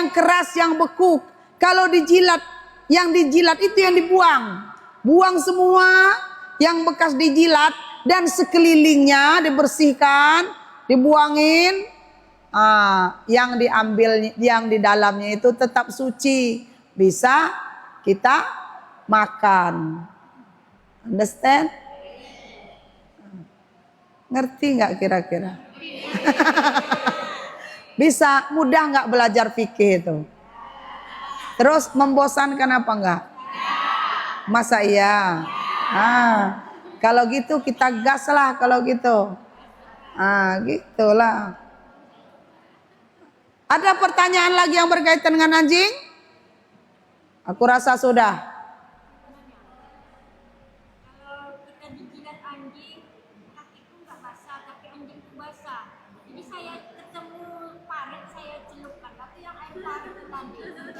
yang keras, yang beku. Kalau dijilat, yang dijilat itu yang dibuang. Buang semua yang bekas dijilat dan sekelilingnya dibersihkan, dibuangin. Yang diambil, yang di dalamnya itu tetap suci, bisa kita makan. Understand? Ngerti nggak kira-kira? Bisa, mudah nggak belajar fikih itu? Terus membosankan apa enggak? Masa iya? Kalau gitu kita gas lah kalau gitu. Gitulah. Ada pertanyaan lagi yang berkaitan dengan anjing? Aku rasa sudah. Kalau kita dijilat anjing, kakiku nggak basah, kaki anjing itu basah. Jadi saya ketemu parit, saya celupkan. Tapi yang air parit itu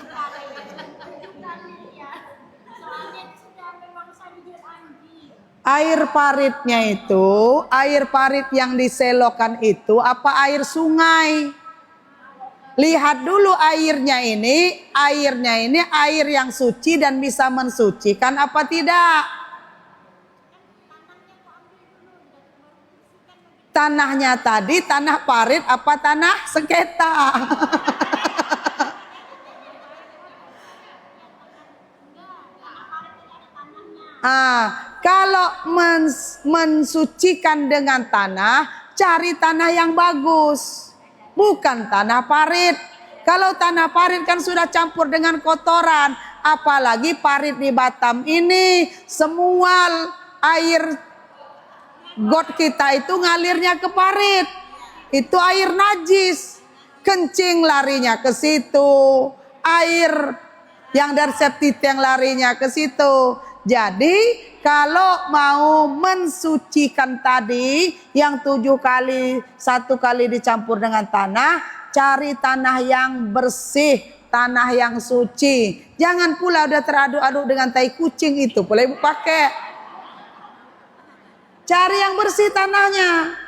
tadi, itu parit ya. Soalnya sudah memang saya dijilat anjing. Air paritnya itu, air parit yang diselokan itu apa air sungai? Lihat dulu airnya ini air yang suci dan bisa mensucikan apa tidak? Tanahnya tadi tanah parit apa tanah sengketa? Kalau mensucikan dengan tanah, cari tanah yang bagus. Bukan tanah parit. Kalau tanah parit kan sudah campur dengan kotoran. Apalagi parit di Batam ini, semua air got kita itu ngalirnya ke parit. Itu air najis. Kencing larinya ke situ. Air yang dari septic yang larinya ke situ. Jadi kalau mau mensucikan tadi yang 7 kali, 1 kali dicampur dengan tanah, cari tanah yang bersih, tanah yang suci. Jangan pula udah teraduk-aduk dengan tai kucing itu, boleh ibu pakai. Cari yang bersih tanahnya,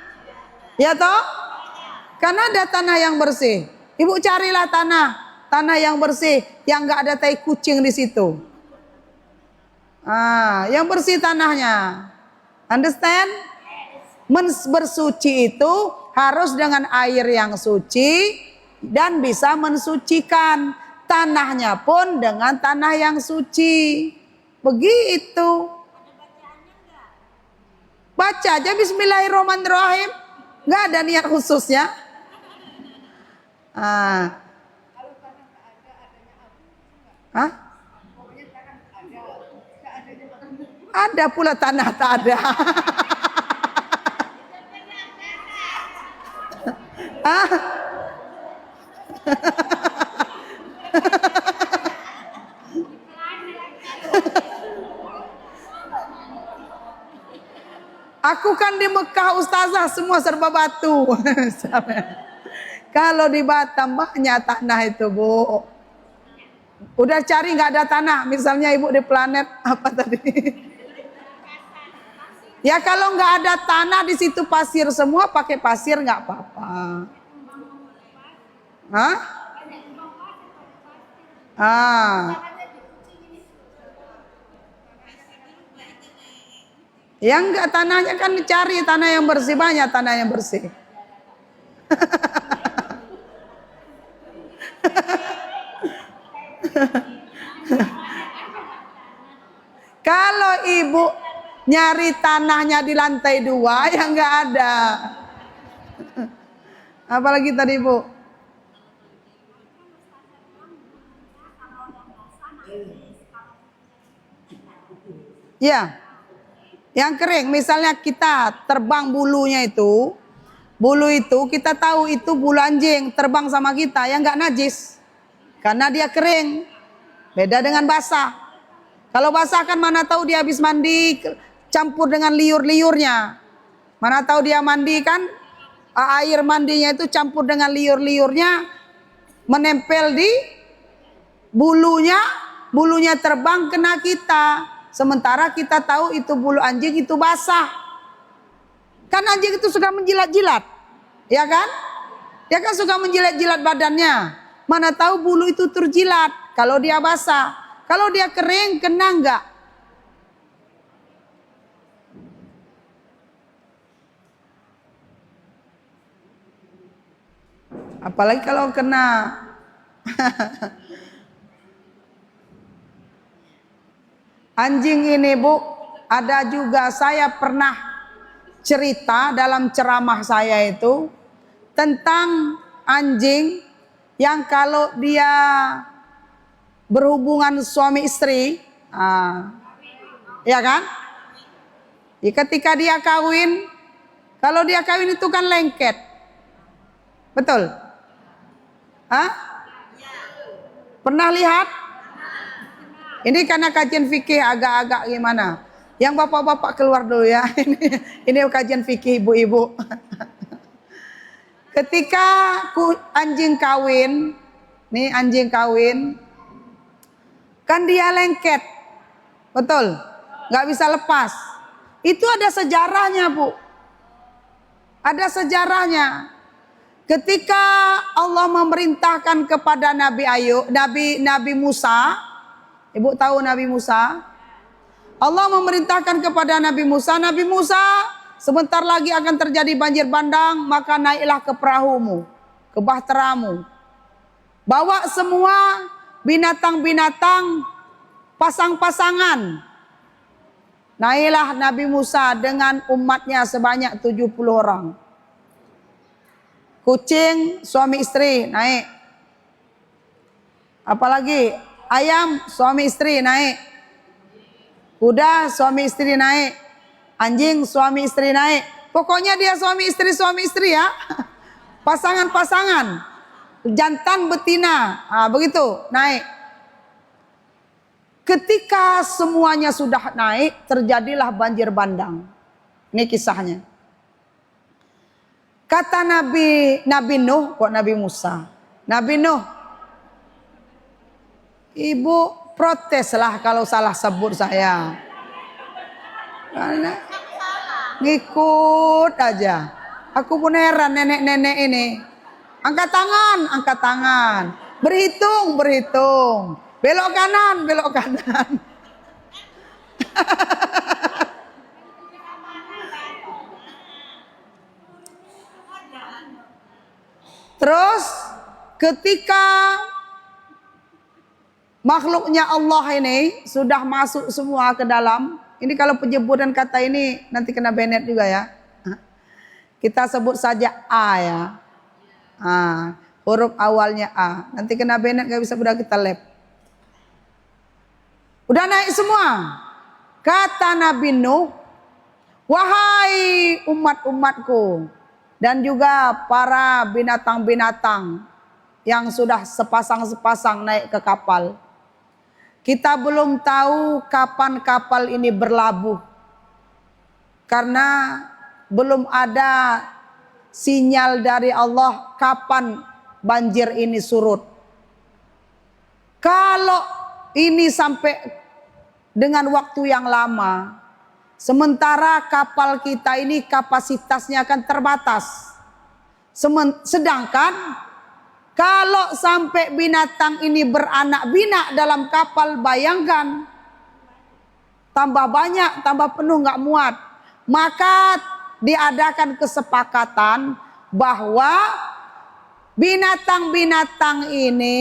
ya toh? Karena ada tanah yang bersih. Ibu carilah tanah yang bersih, yang nggak ada tai kucing di situ. Yang bersih tanahnya. Understand? Bersuci itu harus dengan air yang suci dan bisa mensucikan. Tanahnya pun dengan tanah yang suci. Begitu. Baca aja Bismillahirrahmanirrahim. Nggak ada niat khususnya. Ada pula tanah tak ada. Aku kan di Mekah ustazah semua serba batu. Kalau di Batam banyak tanah itu, Bu. Udah cari nggak ada tanah, misalnya ibu di planet apa tadi? Ya kalau nggak ada tanah di situ pasir semua, pakai pasir nggak apa-apa. Yang enggak tanahnya kan dicari tanah yang bersih, banyak tanah yang bersih. Kalau ibu nyari tanahnya di lantai 2 ya enggak ada. Apalagi tadi ibu? Ya. Yang kering, misalnya kita terbang bulunya itu, bulu itu kita tahu itu bulu anjing terbang sama kita, yang enggak najis. Karena dia kering. Beda dengan basah. Kalau basah kan mana tahu dia habis mandi campur dengan liur-liurnya. Mana tahu dia mandi kan air mandinya itu campur dengan liur-liurnya menempel di bulunya, bulunya terbang kena kita. Sementara kita tahu itu bulu anjing itu basah. Kan anjing itu suka menjilat-jilat. Ya kan? Dia kan suka menjilat-jilat badannya. Mana tahu bulu itu terjilat kalau dia basah. Kalau dia kering, kena enggak? Apalagi kalau kena anjing ini, Bu. Ada juga saya pernah cerita dalam ceramah saya itu tentang anjing yang kalau dia berhubungan suami istri, ya kan? Ya, ketika dia kawin, kalau dia kawin itu kan lengket, betul? Pernah lihat? Ini karena kajian fikih agak-agak gimana? Yang bapak-bapak keluar dulu ya. Ini kajian fikih ibu-ibu. Ketika anjing kawin, nih anjing kawin, kan dia lengket, betul? Nggak bisa lepas. Itu ada sejarahnya, Bu. Ada sejarahnya. Ketika Allah memerintahkan kepada Nabi Musa, Ibu tahu Nabi Musa? Allah memerintahkan kepada Nabi Musa sebentar lagi akan terjadi banjir bandang, maka naiklah ke perahumu, ke bahteramu. Bawa semua binatang-binatang pasang-pasangan. Naiklah Nabi Musa dengan umatnya sebanyak 70 orang. Kucing suami istri naik. Apalagi ayam suami istri naik. Kuda suami istri naik. Anjing suami istri naik. Pokoknya dia suami istri ya. Pasangan-pasangan. Jantan betina. Begitu naik. Ketika semuanya sudah naik, terjadilah banjir bandang. Ini kisahnya. Kata Nabi Nuh, kok Nabi Musa? Nabi Nuh, ibu proteslah kalau salah sebut saya. Karena ngikut aja. Aku pun heran nenek-nenek ini. Angkat tangan. Berhitung. Belok kanan. Terus ketika makhluknya Allah ini sudah masuk semua ke dalam, ini kalau penyebutan kata ini nanti kena Bennett juga ya. Kita sebut saja A ya. Huruf awalnya A. Nanti kena Bennett gak bisa, udah kita lab. Udah naik semua. Kata Nabi Nuh, wahai umat-umatku, dan juga para binatang-binatang yang sudah sepasang-sepasang naik ke kapal. Kita belum tahu kapan kapal ini berlabuh. Karena belum ada sinyal dari Allah kapan banjir ini surut. Kalau ini sampai dengan waktu yang lama, sementara kapal kita ini kapasitasnya akan terbatas. Sedangkan kalau sampai binatang ini beranak pinak dalam kapal, bayangkan tambah banyak, tambah penuh nggak muat. Maka diadakan kesepakatan bahwa binatang-binatang ini,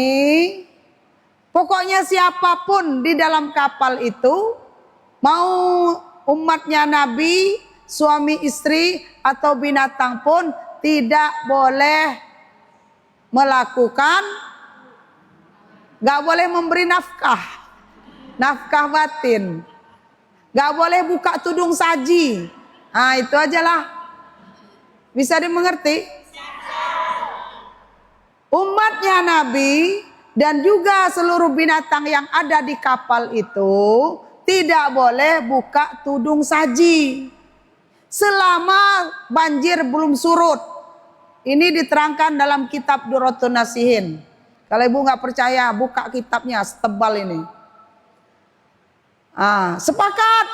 pokoknya siapapun di dalam kapal itu, mau umatnya Nabi, suami istri atau binatang pun tidak boleh melakukan, gak boleh memberi nafkah batin, gak boleh buka tudung saji. Itu aja lah. Bisa dimengerti? Umatnya Nabi dan juga seluruh binatang yang ada di kapal itu tidak boleh buka tudung saji selama banjir belum surut. Ini diterangkan dalam kitab Durratun Nasihin. Kalau ibu nggak percaya, buka kitabnya setebal ini. Sepakat.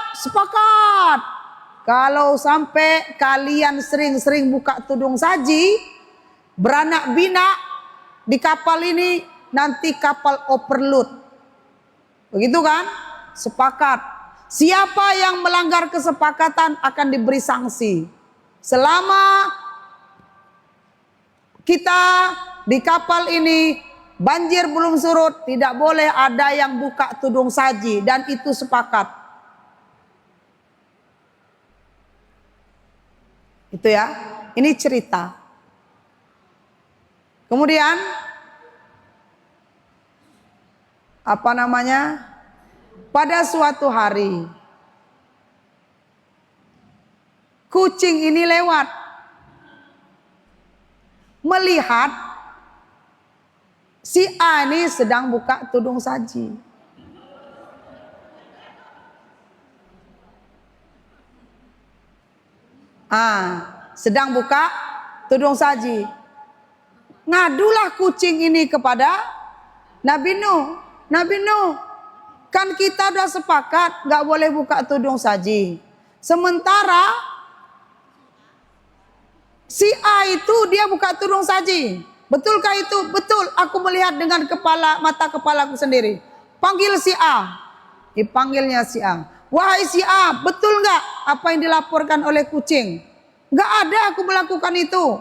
Kalau sampai kalian sering-sering buka tudung saji, beranak pinak di kapal ini nanti kapal overload. Begitu kan? Sepakat. Siapa yang melanggar kesepakatan akan diberi sanksi. Selama kita di kapal ini banjir belum surut, tidak boleh ada yang buka tudung saji, dan itu sepakat. Itu ya. Ini cerita. Kemudian apa namanya? Pada suatu hari kucing ini lewat melihat si A ini sedang buka tudung saji. Sedang buka tudung saji. Ngadulah kucing ini kepada Nabi Nuh. Nabi Nuh, kan kita udah sepakat nggak boleh buka tudung saji. Sementara si A itu dia buka tudung saji. Betulkah itu? Betul. Aku melihat dengan mata kepalaku sendiri. Panggil si A. Dipanggilnya si A. Wahai si A, betul nggak apa yang dilaporkan oleh kucing? Nggak ada aku melakukan itu.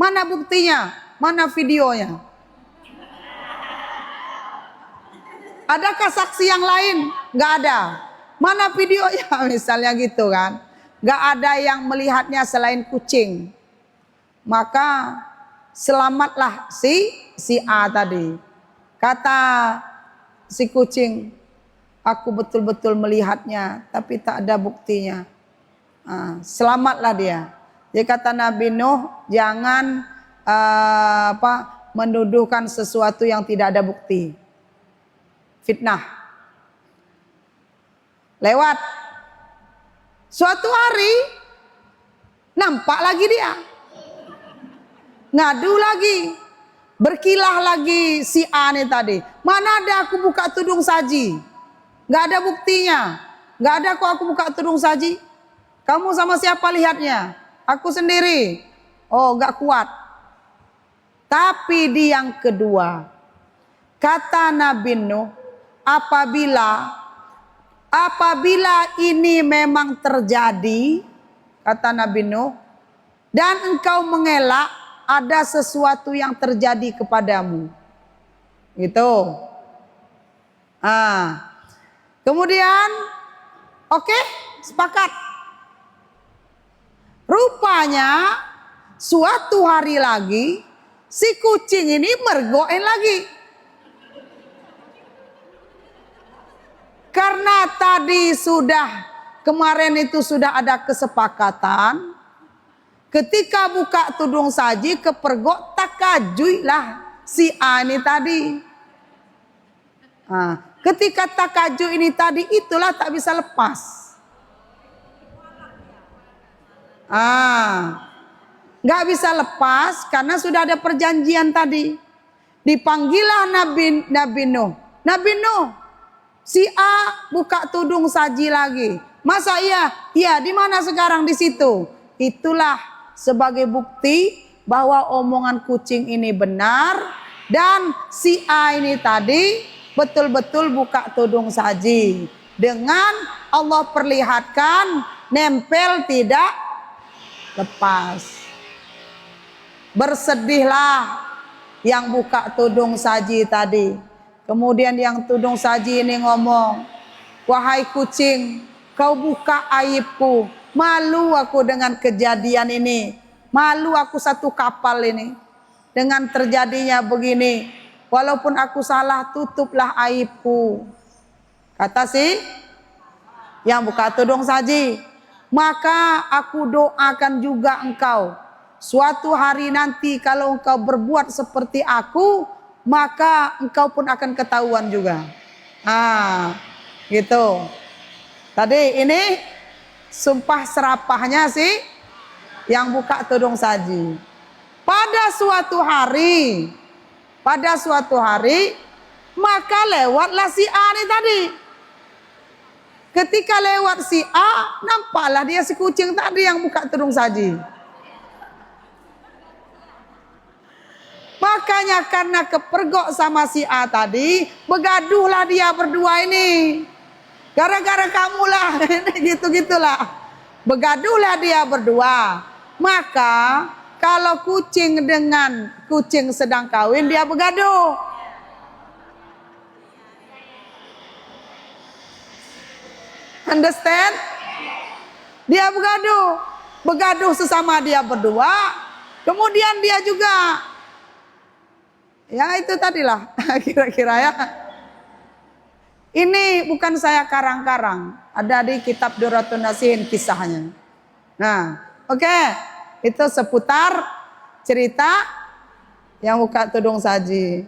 Mana buktinya? Mana videonya? Adakah saksi yang lain? Nggak ada. Mana videonya? Misalnya gitu kan. Nggak ada yang melihatnya selain kucing. Maka selamatlah si A tadi. Kata si kucing, aku betul-betul melihatnya, tapi tak ada buktinya. Selamatlah dia. Jadi kata Nabi Nuh, jangan menuduhkan sesuatu yang tidak ada bukti. Fitnah. Lewat. Suatu hari nampak lagi dia. Ngadu lagi. Berkilah lagi si A nih tadi. Mana ada aku buka tudung saji? Gak ada buktinya. Gak ada kok aku buka tudung saji. Kamu sama siapa lihatnya? Aku sendiri. Oh, gak kuat. Tapi di yang kedua, kata Nabi Nuh, apabila ini memang terjadi, kata Nabi Nuh, dan engkau mengelak, ada sesuatu yang terjadi kepadamu. Gitu. Kemudian, oke, sepakat. Rupanya suatu hari lagi si kucing ini mergoin lagi. Karena tadi kemarin itu sudah ada kesepakatan. Ketika buka tudung saji kepergok, takajui lah si A ini tadi. Ketika takaju ini tadi, itulah tak bisa lepas. Nggak bisa lepas karena sudah ada perjanjian tadi. Dipanggillah Nabi Nuh. Nabi Nuh, si A buka tudung saji lagi. Masa iya? Iya, di mana sekarang? Di situ. Itulah sebagai bukti bahwa omongan kucing ini benar dan si A ini tadi betul-betul buka tudung saji. Dengan Allah perlihatkan nempel tidak lepas. Bersedihlah yang buka tudung saji tadi. Kemudian yang tudung saji ini ngomong, wahai kucing, kau buka aibku. Malu aku dengan kejadian ini. Malu aku satu kapal ini. Dengan terjadinya begini. Walaupun aku salah, tutuplah aibku. Kata si yang buka tudung saji. Maka aku doakan juga engkau. Suatu hari nanti kalau engkau berbuat seperti aku, maka engkau pun akan ketahuan juga. Gitu. Tadi ini sumpah serapahnya sih yang buka tudung saji. Pada suatu hari, maka lewatlah si A ini tadi. Ketika lewat si A, nampaklah dia si kucing tadi yang buka tudung saji. Makanya karena kepergok sama si A tadi, begaduhlah dia berdua ini. Gara-gara kamulah, gitu-gitulah. Begaduhlah dia berdua. Maka kalau kucing dengan kucing sedang kawin, dia begaduh. Understand? Dia begaduh. Begaduh sesama dia berdua. Kemudian dia juga. Ya itu tadilah kira-kira ya. Ini bukan saya karang-karang. Ada di kitab Durratun Nasihin kisahnya. Nah, oke. Itu seputar cerita yang buka tudung saji.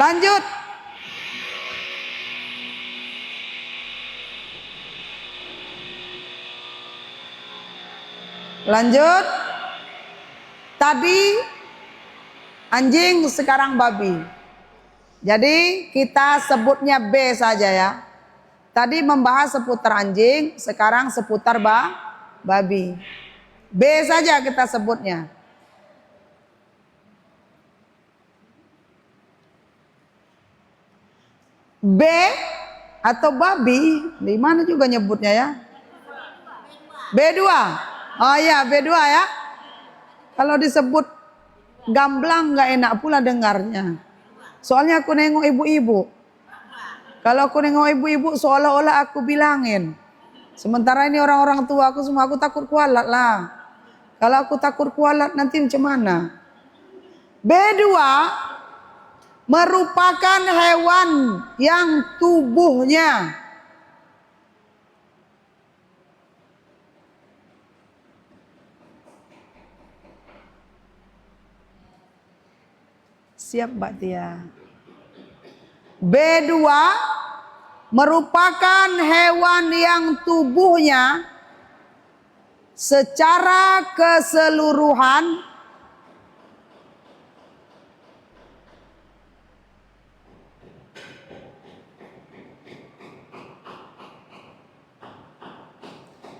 Lanjut. Lanjut. Tadi anjing, sekarang babi. Jadi kita sebutnya B saja ya. Tadi membahas seputar anjing, sekarang seputar babi. B saja kita sebutnya. B atau babi, di mana juga nyebutnya ya? B2. Oh ya, B2 ya. Kalau disebut gamblang nggak enak pula dengarnya. Soalnya aku nengok ibu-ibu. Kalau aku nengok ibu-ibu seolah-olah aku bilangin. Sementara ini orang-orang tua aku semua, aku takut kualat lah. Kalau aku takut kualat nanti macam mana? B2 merupakan hewan yang tubuhnya siap Mbak Tia. B2 merupakan hewan yang tubuhnya secara keseluruhan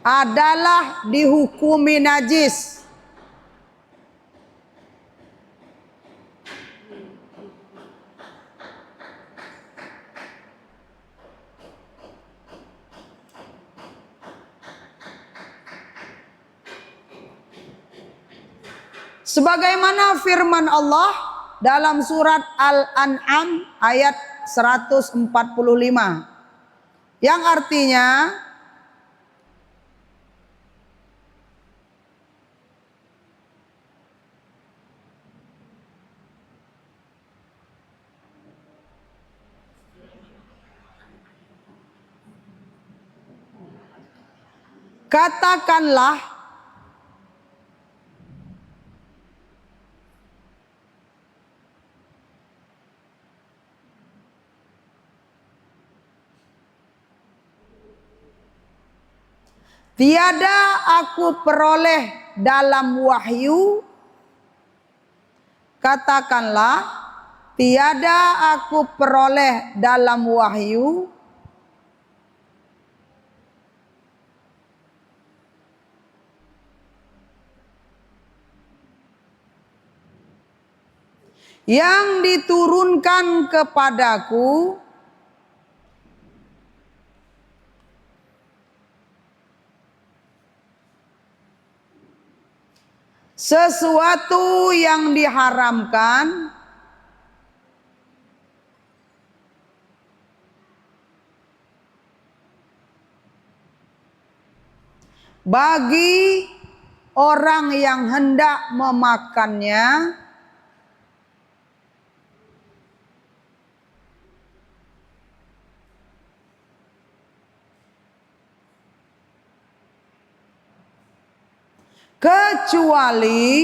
adalah dihukumi najis. Sebagaimana firman Allah dalam surat Al-An'am ayat 145. Yang artinya katakanlah tiada aku peroleh dalam wahyu. Katakanlah tiada aku peroleh dalam wahyu yang diturunkan kepadaku sesuatu yang diharamkan bagi orang yang hendak memakannya kecuali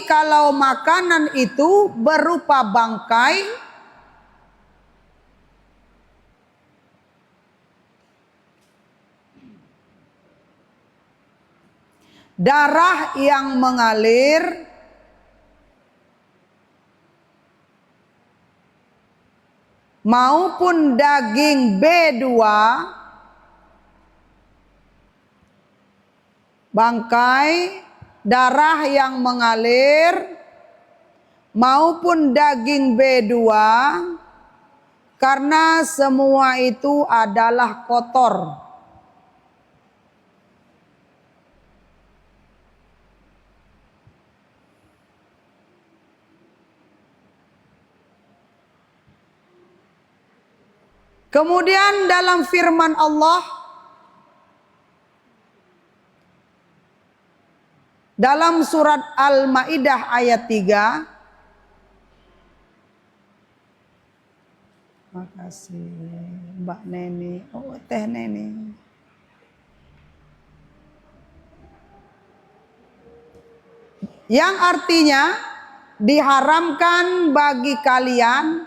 kalau makanan itu berupa bangkai darah yang mengalir maupun daging B2, bangkai, darah yang mengalir maupun daging B2, karena semua itu adalah kotor. Kemudian dalam firman Allah dalam surat Al-Maidah ayat 3. Makasih Mbak Neni. Oh, Teh Neni. Yang artinya diharamkan bagi kalian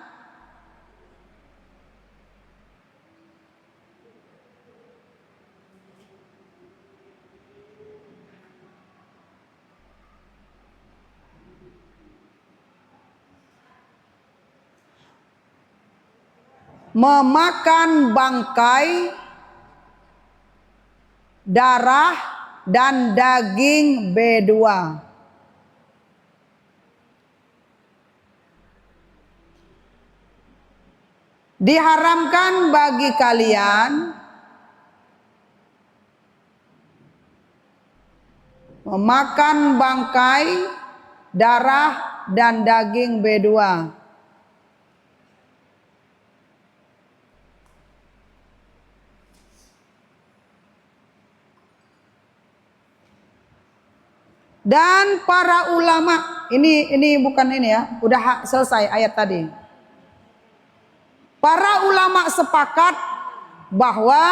memakan bangkai, darah, dan daging B2. Diharamkan bagi kalian memakan bangkai, darah, dan daging B2. Dan para ulama, ini bukan ini ya, udah selesai ayat tadi. Para ulama sepakat bahwa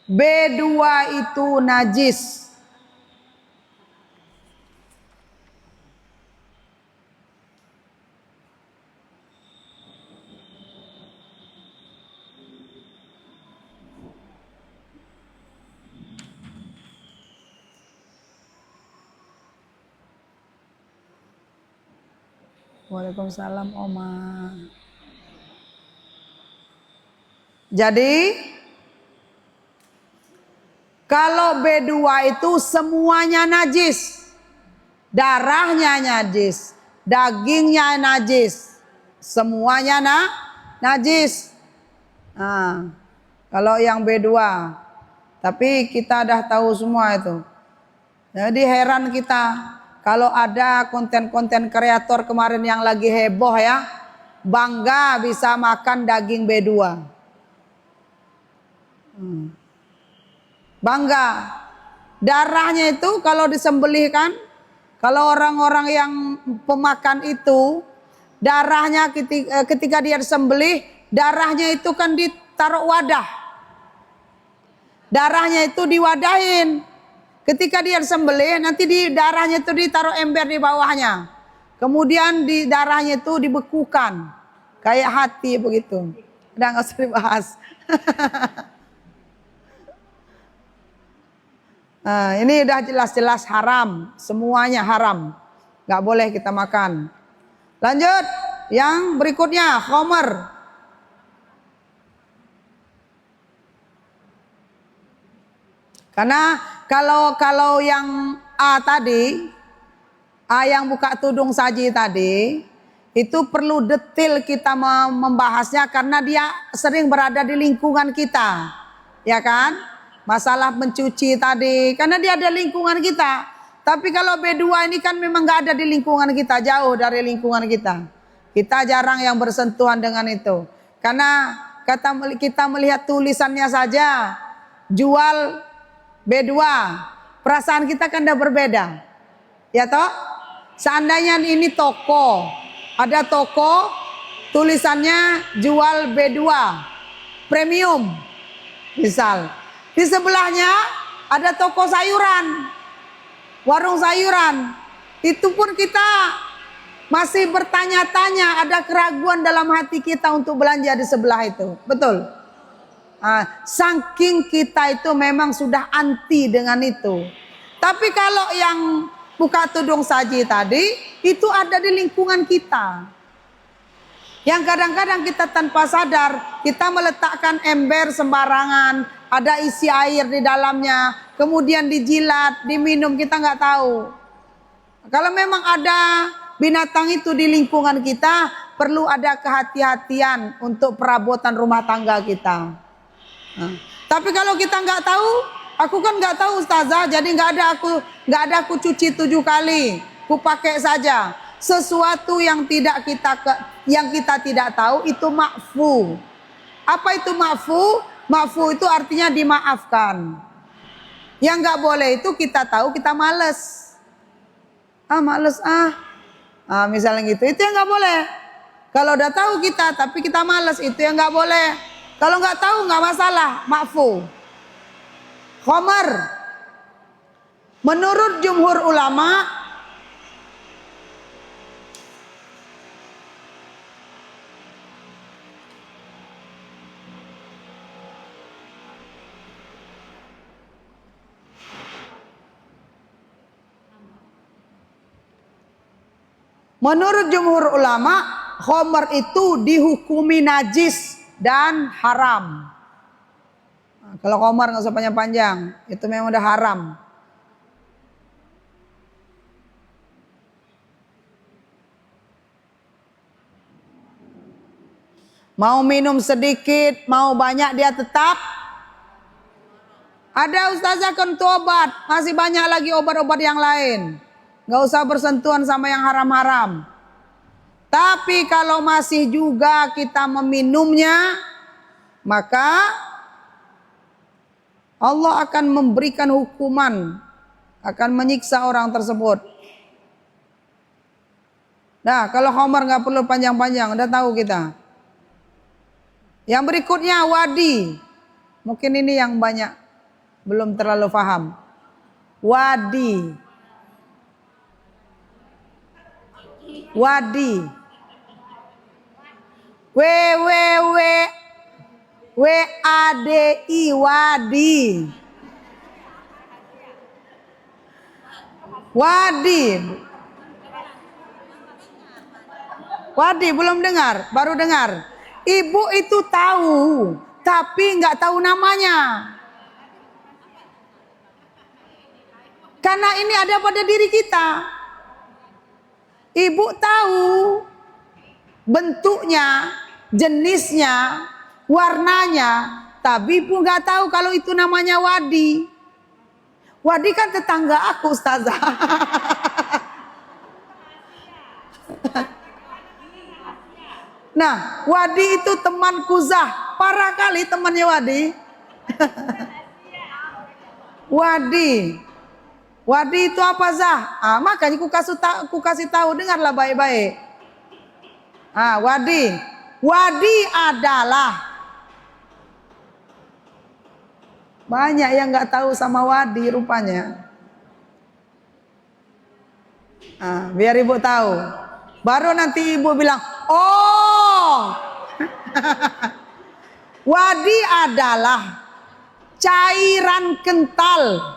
B2 itu najis. Waalaikumsalam Oma. Jadi kalau B2 itu semuanya najis. Darahnya najis, dagingnya najis, semuanya najis. Nah, kalau yang B2, tapi kita dah tahu semua itu. Jadi heran kita. Kalau ada konten-konten kreator kemarin yang lagi heboh ya, bangga bisa makan daging B2. Bangga. Darahnya itu kalau disembelihkan, kalau orang-orang yang pemakan itu, darahnya ketika dia disembelih, darahnya itu kan ditaruh wadah. Darahnya itu diwadahin. Ketika dia disembelih, nanti di darahnya itu ditaruh ember di bawahnya. Kemudian di darahnya itu dibekukan. Kayak hati begitu. Udah gak usah dibahas. Nah, ini udah jelas-jelas haram. Semuanya haram. Gak boleh kita makan. Lanjut. Yang berikutnya, khomer. Karena kalau yang A tadi, A yang buka tudung saji tadi, itu perlu detail kita membahasnya karena dia sering berada di lingkungan kita. Ya kan? Masalah mencuci tadi, karena dia ada lingkungan kita. Tapi kalau B2 ini kan memang gak ada di lingkungan kita, jauh dari lingkungan kita. Kita jarang yang bersentuhan dengan itu. Karena kita melihat tulisannya saja, jual B2, perasaan kita kan udah berbeda. Ya toh? Seandainya ini toko, ada toko tulisannya jual B2 premium misal. Di sebelahnya ada toko sayuran, warung sayuran. Itu pun kita masih bertanya-tanya, ada keraguan dalam hati kita untuk belanja di sebelah itu. Betul? Saking kita itu memang sudah anti dengan itu. Tapi kalau yang buka tudung saji tadi, itu ada di lingkungan kita. Yang kadang-kadang kita tanpa sadar, kita meletakkan ember sembarangan, ada isi air di dalamnya, kemudian dijilat, diminum, kita nggak tahu. Kalau memang ada binatang itu di lingkungan kita, perlu ada kehati-hatian untuk perabotan rumah tangga kita. Tapi kalau kita nggak tahu, aku kan nggak tahu Ustazah, jadi nggak ada aku cuci 7 kali, ku pakai saja. Sesuatu yang kita tidak tahu itu ma'fu. Apa itu ma'fu? Ma'fu itu artinya dimaafkan. Yang nggak boleh itu kita tahu kita males. Males misalnya gitu, itu yang nggak boleh. Kalau udah tahu kita tapi kita males, itu yang nggak boleh. Kalau nggak tahu nggak masalah, ma'fu. Khamar, menurut jumhur ulama, khamar itu dihukumi najis dan haram. Kalau khamar nggak usah panjang-panjang, itu memang udah haram. Mau minum sedikit, mau banyak dia tetap. Ada ustazah kentu obat, masih banyak lagi obat-obat yang lain. Nggak usah bersentuhan sama yang haram-haram. Tapi kalau masih juga kita meminumnya, maka Allah akan memberikan hukuman, akan menyiksa orang tersebut. Nah, kalau khamar nggak perlu panjang-panjang, udah tahu kita. Yang berikutnya wadi. Mungkin ini yang banyak belum terlalu paham. Wadi. Wadi. W-A-D-I, wadi. Wadi. Wadi belum dengar, baru dengar. Ibu itu tahu, tapi nggak tahu namanya. Karena ini ada pada diri kita. Ibu tahu bentuknya, jenisnya, warnanya, tapi ibu nggak tahu kalau itu namanya wadi. Wadi kan tetangga aku, Ustazah. Nah, wadi itu temanku Zah. Parah kali temannya wadi. Wadi. Wadi itu apa Zah? Makanya ku kasih tahu, dengarlah baik-baik. Wadi. Wadi adalah, banyak yang nggak tahu sama wadi rupanya. Biar ibu tahu. Baru nanti ibu bilang, oh, wadi adalah cairan kental.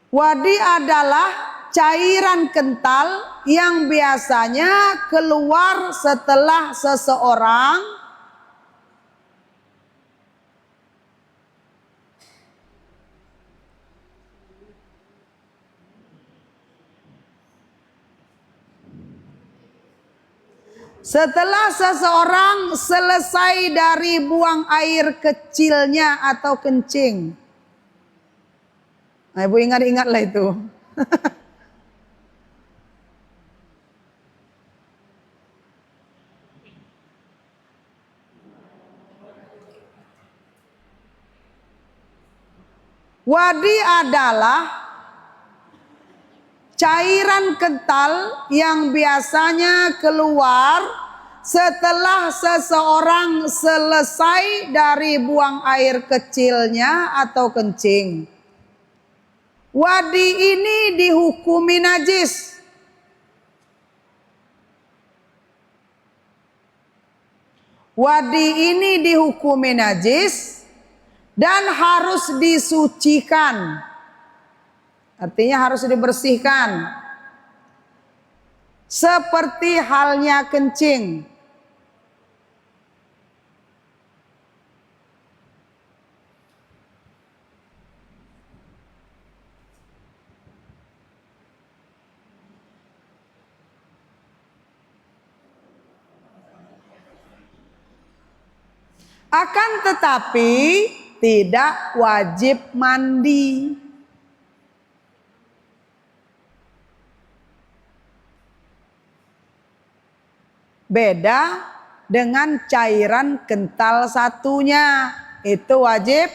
Wadi adalah cairan kental yang biasanya keluar setelah seseorang selesai dari buang air kecilnya atau kencing. Nah, ibu ingat-ingatlah itu. Wadi adalah cairan kental yang biasanya keluar setelah seseorang selesai dari buang air kecilnya atau kencing. Wadi ini dihukumi najis. Wadi ini dihukumi najis dan harus disucikan. Artinya harus dibersihkan. Seperti halnya kencing. Akan tetapi tidak wajib mandi. Beda dengan cairan kental satunya, itu wajib.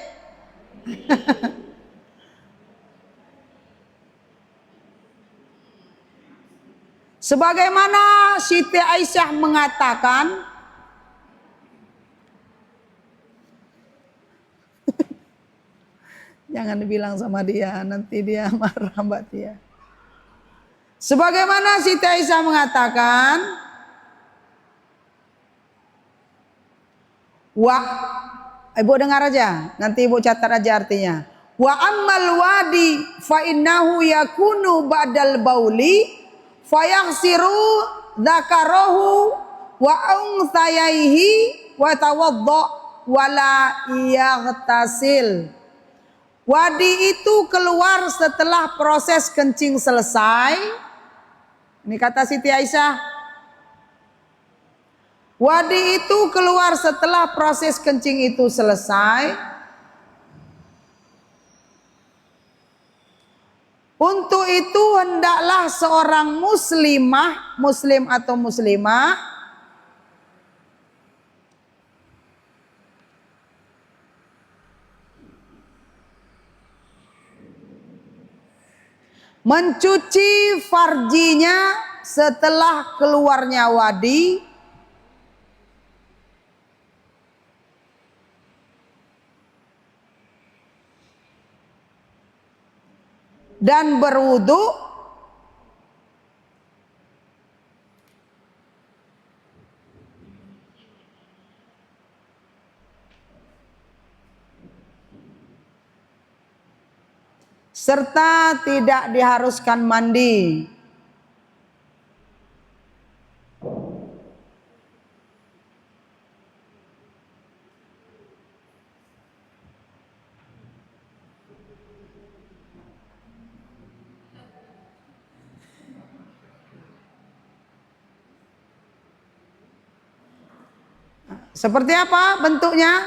Sebagaimana Siti Aisyah mengatakan, jangan dibilang sama dia, nanti dia marah Mbak Tia. Sebagaimana Siti Aisyah mengatakan, ibu dengar aja, nanti ibu catat aja artinya. Wa ammal wadi fa innahu yakunu ba'dal bauli fayaghsiru dzakarahu wa unsayaihi wa tawadda wala yaghtasil. Wadi itu keluar setelah proses kencing selesai. Ini kata Siti Aisyah. Wadi itu keluar setelah proses kencing itu selesai. Untuk itu hendaklah seorang muslimah, muslim atau muslimah, mencuci farjinya setelah keluarnya wadi, dan berwudu serta tidak diharuskan mandi. Seperti apa bentuknya?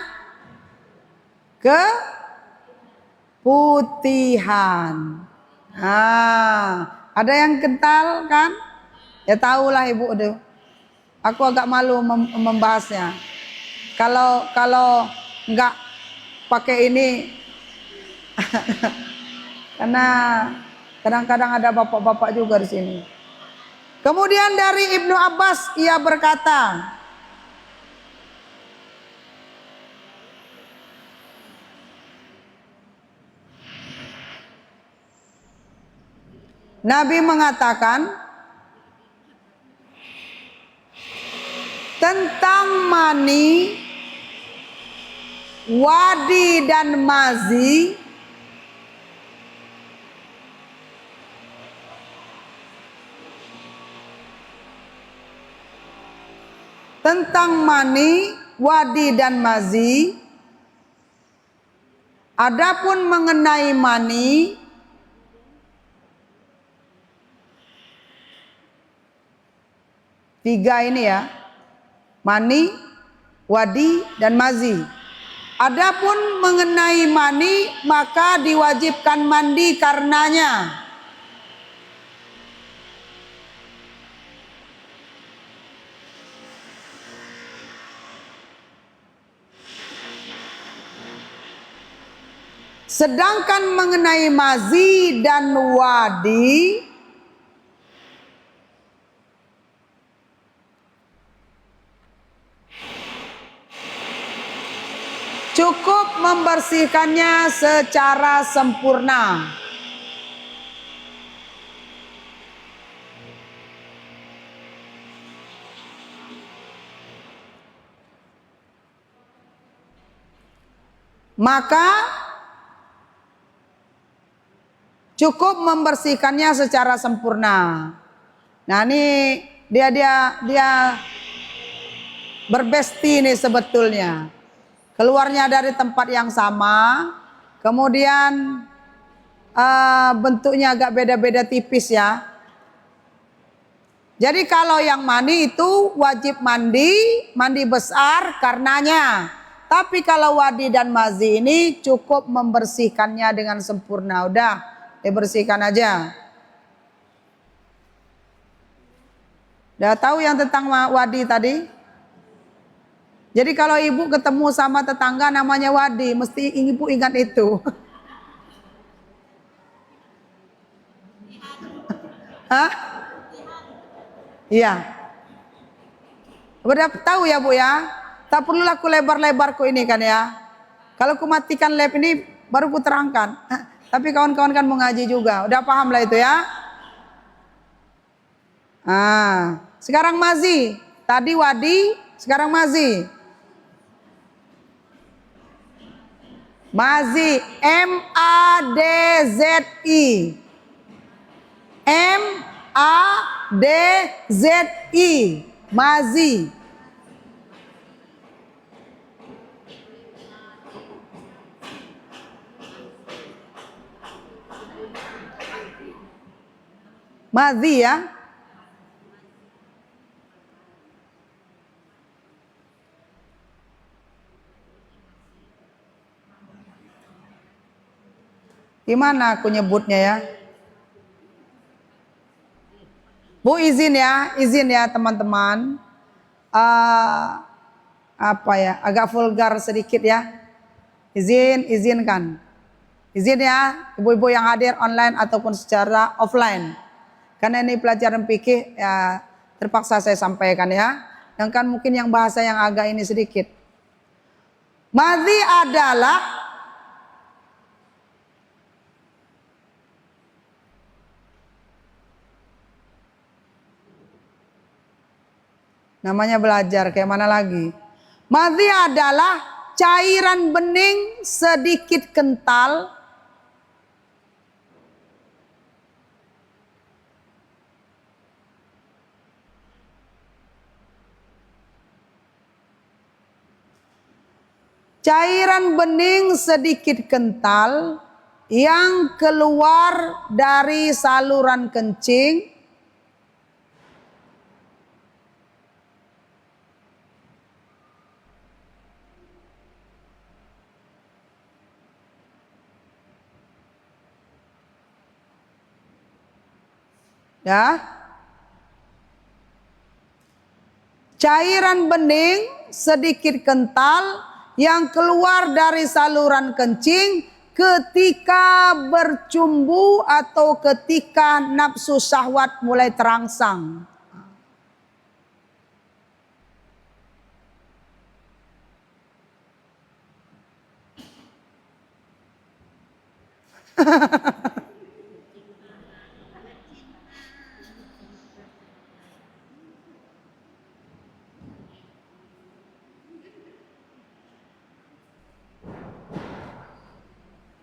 Keputihan. Ada yang kental kan? Ya tahulah ibu deh. Aku agak malu membahasnya. Kalau nggak pakai ini, karena kadang-kadang ada bapak-bapak juga di sini. Kemudian dari Ibnu Abbas ia berkata, Nabi mengatakan tentang mani, wadi dan mazi, tentang mani, wadi dan mazi. Adapun mengenai mani, tiga ini ya, mani, wadi, dan mazi. Adapun mengenai mani, maka diwajibkan mandi karenanya. Sedangkan mengenai mazi dan wadi, cukup membersihkannya secara sempurna. Maka cukup membersihkannya secara sempurna. Nah, ini dia berbesti nih sebetulnya. Keluarnya dari tempat yang sama, kemudian bentuknya agak beda-beda tipis ya. Jadi kalau yang mani itu wajib mandi besar karenanya. Tapi kalau wadi dan mazi ini cukup membersihkannya dengan sempurna. Udah, dibersihkan aja. Udah tahu yang tentang wadi tadi? Jadi kalau ibu ketemu sama tetangga namanya wadi, mesti ibu ingat itu. Hah? Iya. Udah tahu ya Bu ya? Tak perlulah ku lebar-lebar ku ini kan ya. Kalau ku matikan lab ini baru ku terangkan. Tapi kawan-kawan kan mau ngaji juga. Udah paham lah itu ya. Sekarang mazi. Tadi wadi, sekarang mazi. Mazi, M-A-D-Z-I. M-A-D-Z-I. Mazi. Mazi ya. Gimana aku nyebutnya ya? Bu izin ya teman-teman. Apa ya? Agak vulgar sedikit ya. Izinkan. Izin ya, ibu-ibu yang hadir online ataupun secara offline. Karena ini pelajaran fikih ya, terpaksa saya sampaikan ya. Dan kan mungkin yang bahasa yang agak ini sedikit. Madhi adalah namanya belajar kayak mana lagi. Madhi adalah cairan bening sedikit kental yang keluar dari saluran kencing ya. Cairan bening sedikit kental yang keluar dari saluran kencing ketika bercumbu atau ketika nafsu syahwat mulai terangsang.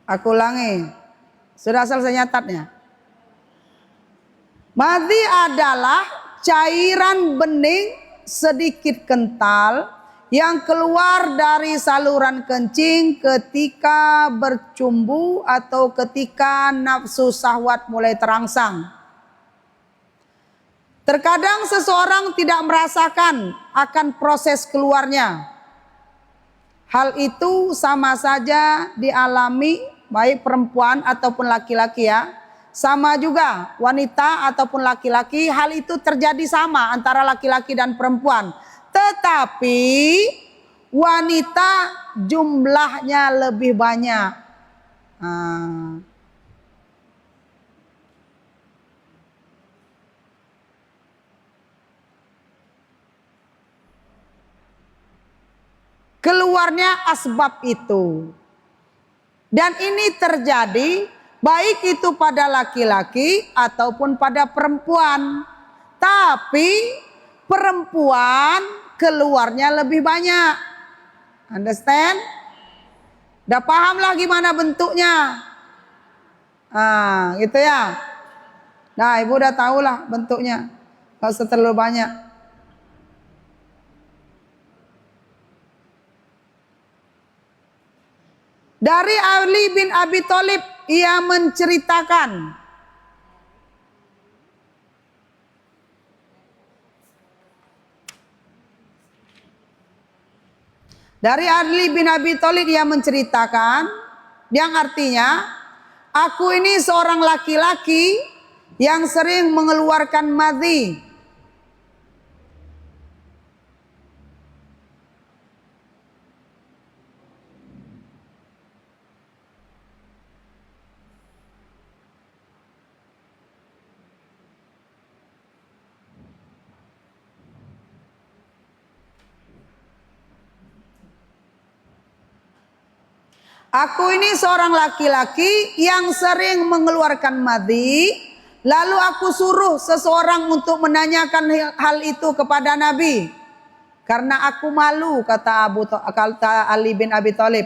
Aku ulangi. Sudah selesai nyatatnya. Madhi adalah cairan bening sedikit kental yang keluar dari saluran kencing ketika bercumbu atau ketika nafsu syahwat mulai terangsang. Terkadang seseorang tidak merasakan akan proses keluarnya. Hal itu sama saja dialami baik perempuan ataupun laki-laki ya. Sama juga wanita ataupun laki-laki, hal itu terjadi sama antara laki-laki dan perempuan. Tetapi wanita jumlahnya lebih banyak. Ah. Keluarnya asbab itu. Dan ini terjadi baik itu pada laki-laki ataupun pada perempuan. Tapi perempuan keluarnya lebih banyak. Understand? Udah paham lah gimana bentuknya? Ah, gitu ya. Nah, ibu udah tahu lah bentuknya. Gak usah terlalu banyak. Dari Ali bin Abi Thalib, ia menceritakan, dari Ali bin Abi Thalib ia menceritakan, yang artinya, aku ini seorang laki-laki yang sering mengeluarkan madhi. Aku ini seorang laki-laki yang sering mengeluarkan madhi, lalu aku suruh seseorang untuk menanyakan hal itu kepada Nabi. Karena aku malu, kata Ali bin Abi Thalib.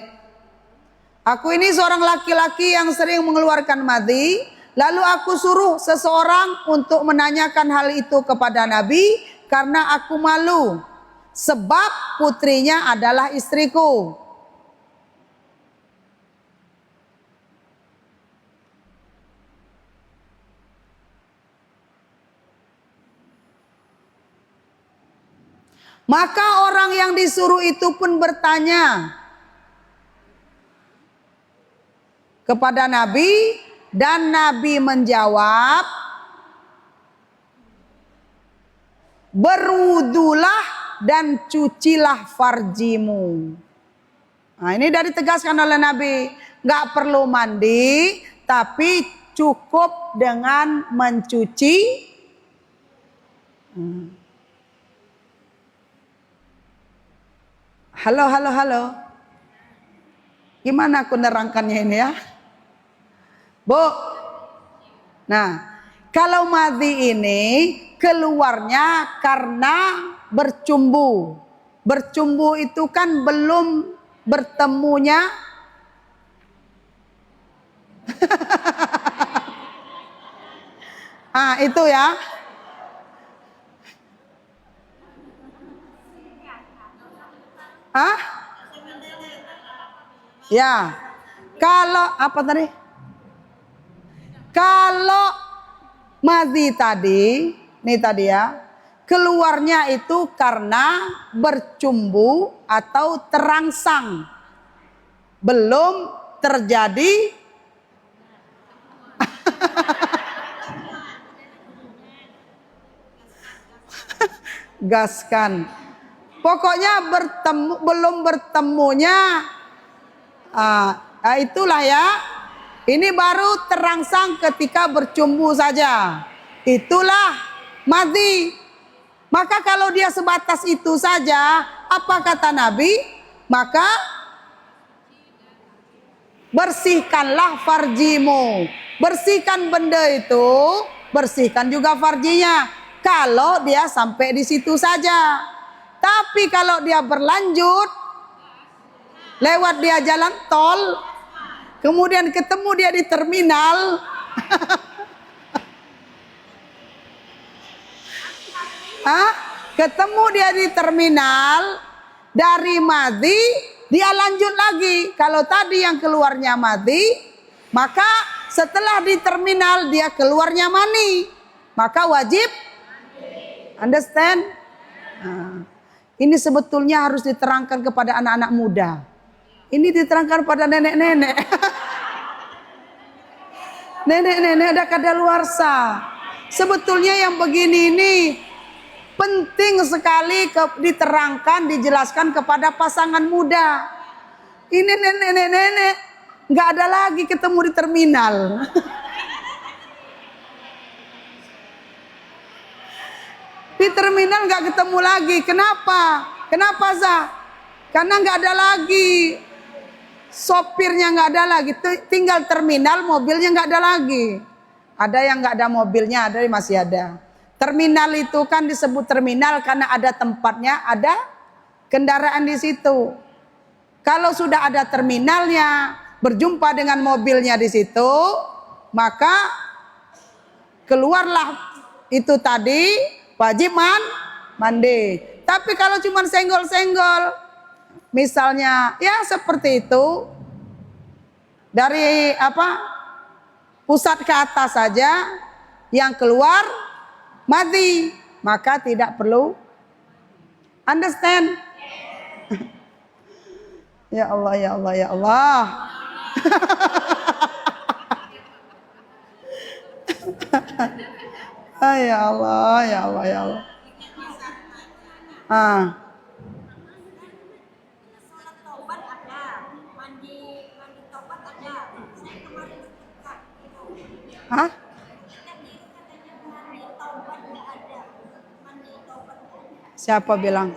Aku ini seorang laki-laki yang sering mengeluarkan madhi, lalu aku suruh seseorang untuk menanyakan hal itu kepada Nabi karena aku malu. Sebab putrinya adalah istriku. Maka orang yang disuruh itu pun bertanya kepada Nabi, dan Nabi menjawab, berwudulah dan cucilah farjimu. Nah, ini dari ditegaskan oleh Nabi, nggak perlu mandi, tapi cukup dengan mencuci. Halo. Gimana aku nerangkannya ini ya? Bu. Nah, kalau madhi ini keluarnya karena bercumbu. Bercumbu itu kan belum bertemunya. Ah, itu ya. Hah? Ya. Kalau apa tadi? Kalau madhi tadi, nih tadi ya, keluarnya itu karena bercumbu atau terangsang. Belum terjadi gaskan. Pokoknya belum bertemunya, itulah ya. Ini baru terangsang ketika bercumbu saja. Itulah madhi. Maka kalau dia sebatas itu saja, apa kata Nabi? Maka bersihkanlah farjimu. Bersihkan benda itu, bersihkan juga farjinya. Kalau dia sampai di situ saja. Tapi kalau dia berlanjut, lewat dia jalan tol, kemudian ketemu dia di terminal, ketemu dia di terminal, dari madhi dia lanjut lagi. Kalau tadi yang keluarnya madhi, maka setelah di terminal dia keluarnya mani, maka wajib. Understand? Ini sebetulnya harus diterangkan kepada anak-anak muda. Ini diterangkan pada nenek-nenek. Nenek-nenek ada kadaluarsa. Sebetulnya yang begini ini penting sekali diterangkan, dijelaskan kepada pasangan muda. Ini nenek-nenek nggak ada lagi ketemu di terminal. Di terminal nggak ketemu lagi. Kenapa? Kenapa, Za? Karena nggak ada lagi. Sopirnya nggak ada lagi. Tinggal terminal, mobilnya nggak ada lagi. Ada yang nggak ada mobilnya, ada yang masih ada. Terminal itu kan disebut terminal karena ada tempatnya, ada kendaraan di situ. Kalau sudah ada terminalnya, berjumpa dengan mobilnya di situ, maka keluarlah itu tadi wajib mandi. Tapi kalau cuma senggol-senggol, misalnya ya seperti itu, dari pusat ke atas saja, yang keluar mati, maka tidak perlu. Understand? Ya Allah, ya Allah, ya Allah. Ya Allah, ya Allah, ya Allah. Sholat taubat ada, mandi taubat ada. Saya kemarin dekat itu. Hah? Tadi katanya mandi taubat nggak ada, mandi taubat nggak ada. Siapa bilang?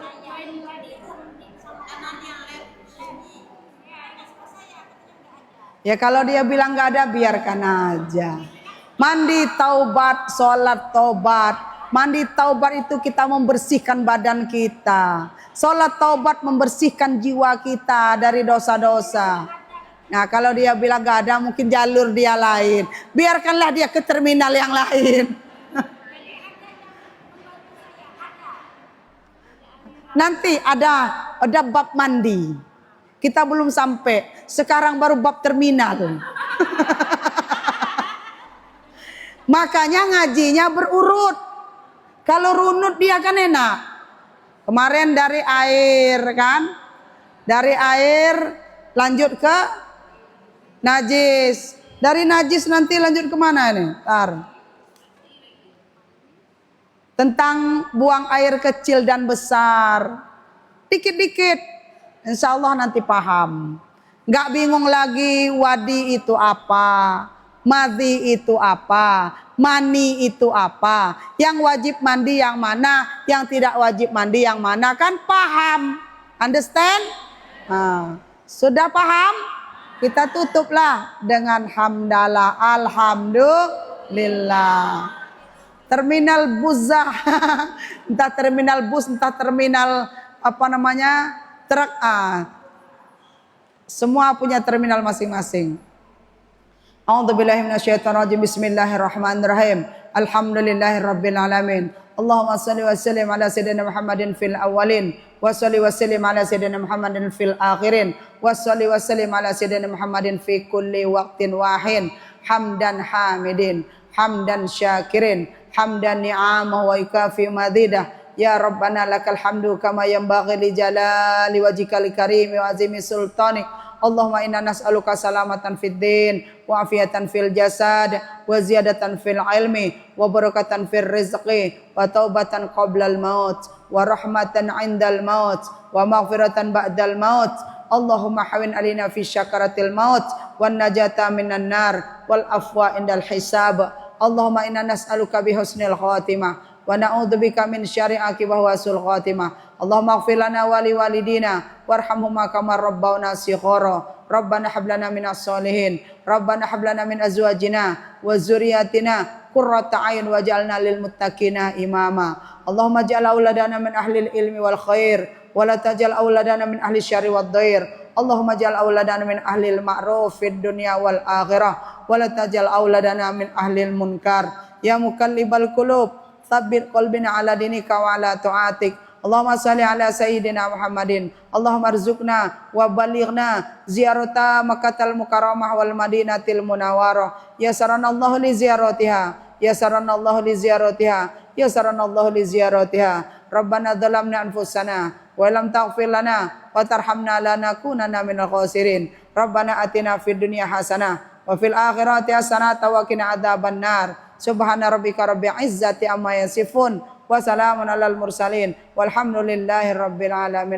Ya kalau dia bilang nggak ada, biarkan aja. Mandi taubat, sholat taubat. Mandi taubat itu kita membersihkan badan kita. Sholat taubat membersihkan jiwa kita dari dosa-dosa. Nah kalau dia bilang nggak ada, mungkin jalur dia lain. Biarkanlah dia ke terminal yang lain. Nanti ada bab mandi. Kita belum sampai. Sekarang baru bab terminal. Makanya ngajinya berurut. Kalau runut dia kan enak. Kemarin dari air kan. Dari air lanjut ke najis. Dari najis nanti lanjut kemana nih? Ntar. Tentang buang air kecil dan besar. Dikit-dikit. Insya Allah nanti paham. Nggak bingung lagi wadi itu apa. Madhi itu apa. Mani itu apa. Yang wajib mandi yang mana. Yang tidak wajib mandi yang mana. Kan paham. Understand? Nah, sudah paham? Kita tutuplah dengan hamdalah. Alhamdulillah. Terminal buzah. Entah terminal bus, entah terminal truk. Semua punya terminal masing-masing. A'udzubillahi minasyaitonirrajim. Bismillahirrahmanirrahim. Alhamdulillahirabbil alamin. Allahumma shalli wa sallim ala sayyidina Muhammadin fil awwalin wa shalli wa sallim ala sayyidina Muhammadin fil akhirin wa shalli wa sallim ala sayyidina Muhammadin fi kulli waqtin wahin. Hamdan hamidin, hamdan syakirin, hamdan ni'amahu wa ikafi madidah. Ya Rabbana lakal hamdu kama yanbaghi li jalali wajhikal karim wa azimi sultanik. Allahumma inna nas'aluka salamatan fid din wa afiatan fil jasad wa ziyadatan fil ilmi wa barakatan fil rizqi wa taubatan qablal maut wa rahmatan 'indal maut wa maghfiratan ba'dal maut. Allahumma hawin alina fi syakaratil maut wan najata minan nar wal afwa indal hisab. Allahumma inna nas'aluka bi husnil khatimah wa na'udzubika min syarri aqibah wa sul khatimah. Allahumma ighfir lana wa li walidina warhamhuma kama rabbawna shighara. Rabbana hab lana minas solihin. Rabbana hab lana min azwajina wa dzurriyyatina qurrata a'yun waj'alna lil muttaqina imama. Allahumma ij'al auladana min ahlil ilmi wal khair wa la taj'al auladana min ahli syarri wad dhair. Allahumma ij'al auladana min ahlil ma'ruf fid dunya wal akhirah wa la taj'al auladana min ahlil munkar. Ya muqallibal qulub tsabbit qalbina ala dinika wa ala ta'atik. Allahumma salli ala sayyidina Muhammadin. Allahumma arzuqna wa balighna ziyarata Makkahal Mukarramah wal Madinatil Munawwarah. Ya saranallahu li ziyaratiha. Ya saranallahu li ziyaratiha. Ya saranallahu li ziyaratiha. Rabbana dhalamna anfusana wa lam taghfir lana wa tarhamna lanakunanna minal khasirin. Rabbana atina fid dunya hasanah wa fil akhirati hasanah wa qina adzabannar. Subhana rabbika rabbil izzati amma yasifun wa salamun alal mursalin walhamdulillahi rabbil alamin.